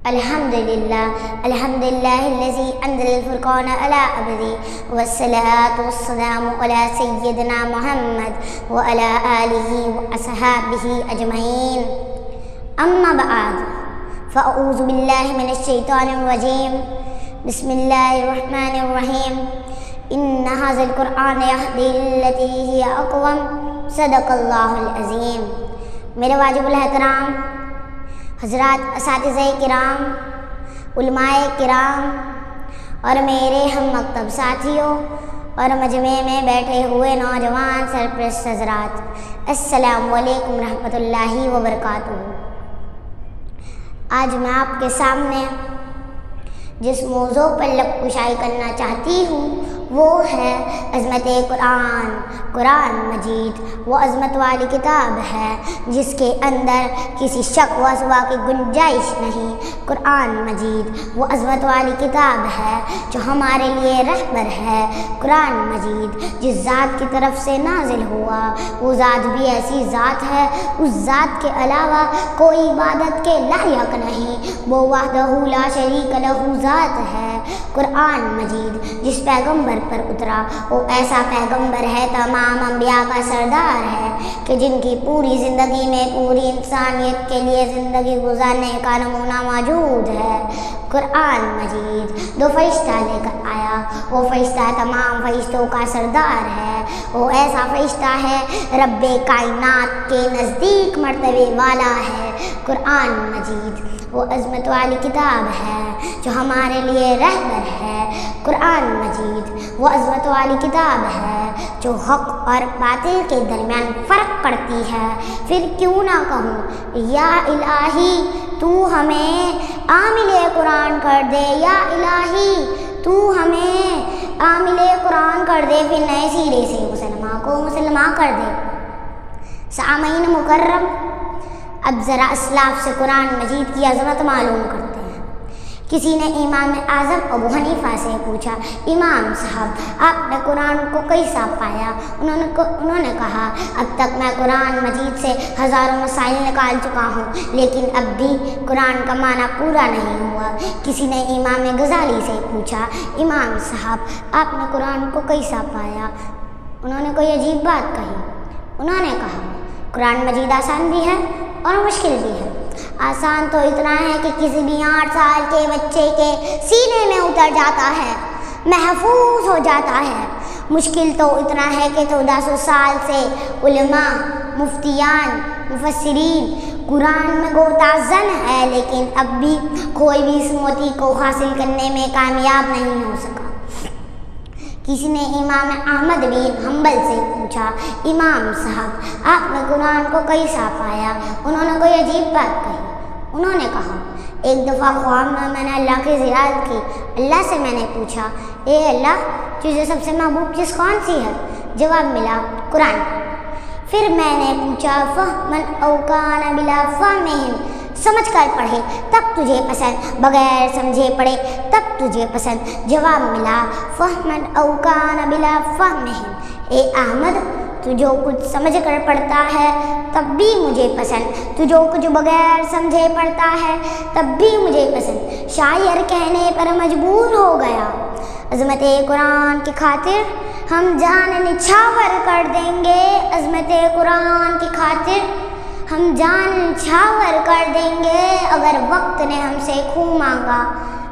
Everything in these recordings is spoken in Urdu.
الحمدللہ الذی انزل الفرقان علی عبدہ والصلاة والسلام علی سیدنا محمد وعلی آلہ واصحابہ اجمعین، اما بعد فاعوذ باللہ من الشیطان الرجیم، بسم اللہ الرحمن الرحیم، ان ھذا القرآن یہدی للتی ہی اقوم، صدق اللہ العظیم۔ میرے واجب الاحترام حضرات، اساتذہ کرام، علماء کرام اور میرے ہم مکتب ساتھیوں اور مجمع میں بیٹھے ہوئے نوجوان سرپرست حضرات، السلام علیکم رحمۃ اللہ وبرکاتہ۔ آج میں آپ کے سامنے جس موضوع پر لب کشائی کرنا چاہتی ہوں وہ ہے عظمت قرآن۔ قرآن مجید وہ عظمت والی کتاب ہے جس کے اندر کسی شک و شبہ کی گنجائش نہیں۔ قرآن مجید وہ عظمت والی کتاب ہے جو ہمارے لیے رہبر ہے۔ قرآن مجید جس ذات کی طرف سے نازل ہوا وہ ذات بھی ایسی ذات ہے، اس ذات کے علاوہ کوئی عبادت کے لائق نہیں، وہ وحدہ لا شریک لہ ذات ہے۔ قرآن مجید جس پیغمبر پر اترا وہ ایسا پیغمبر ہے، تمام انبیاء کا سردار ہے کہ جن کی پوری زندگی میں پوری انسانیت کے لیے زندگی گزارنے کا نمونہ موجود ہے۔ قرآن مجید دو فرشتہ لے کر آیا، وہ فرشتہ تمام فرشتوں کا سردار ہے، وہ ایسا فرشتہ ہے رب کائنات کے نزدیک مرتبے والا ہے۔ قرآن مجید وہ عظمت والی کتاب ہے جو ہمارے لیے رہبر ہے۔ قرآن مجید وہ عظمت والی کتاب ہے جو حق اور باطل کے درمیان فرق کرتی ہے۔ پھر کیوں نہ کہوں یا الہی تو ہمیں عامل قرآن کر دے، یا الہی تو ہمیں عامل قرآن کر دے، پھر نئے سرے سے مسلمان کو مسلمان کر دے۔ سامعین مکرم، اب ذرا اسلاف سے قرآن مجید کی عظمت معلوم کرتے ہیں۔ کسی نے امام اعظم ابو حنیفہ سے پوچھا، امام صاحب آپ نے قرآن کو کیسا پایا؟ انہوں نے کہا، اب تک میں قرآن مجید سے ہزاروں مسائل نکال چکا ہوں لیکن اب بھی قرآن کا معنی پورا نہیں ہوا۔ کسی نے امام غزالی سے پوچھا، امام صاحب آپ نے قرآن کو کیسا پایا؟ انہوں نے کوئی عجیب بات کہی۔ انہوں نے کہا، قرآن مجید آسان بھی ہے اور مشکل بھی ہے۔ آسان تو اتنا ہے کہ کسی بھی 8 سال کے بچے کے سینے میں اتر جاتا ہے، محفوظ ہو جاتا ہے۔ مشکل تو اتنا ہے کہ 1400 سال سے علماء، مفتیان، مفسرین قرآن میں غوطہ زن ہے لیکن اب بھی کوئی بھی اس موتی کو حاصل کرنے میں کامیاب نہیں ہو سکا۔ کسی نے امام احمد بن حنبل سے پوچھا، امام صاحب آپ نے قرآن کو کیسا پایا؟ انہوں نے کوئی عجیب بات کہی۔ انہوں نے کہا، ایک دفعہ خواب میں نے اللہ کی زیارت کی۔ اللہ سے میں نے پوچھا، اے اللہ تجھے سب سے محبوب چیز کون سی ہے؟ جواب ملا، قرآن۔ پھر میں نے پوچھا، فہمن او کان بلا فہمہم، سمجھ کر پڑھے تب تجھے پسند، بغیر سمجھے پڑھے تب تجھے پسند۔ جواب ملا، فہمن او کان بلا فہمہم، اے احمد تو جو کچھ سمجھ کر پڑھتا ہے تب بھی مجھے پسند، تو جو کچھ بغیر سمجھے پڑھتا ہے تب بھی مجھے پسند۔ شاعر کہنے پر مجبور ہو گیا، عظمت قرآن کی خاطر ہم جان نچھاور کر دیں گے، عظمت قرآن کی خاطر ہم جان نچھاور کر دیں گے، اگر وقت نے ہم سے خون مانگا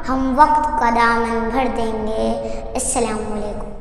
ہم وقت کا دامن بھر دیں گے۔ السلام علیکم۔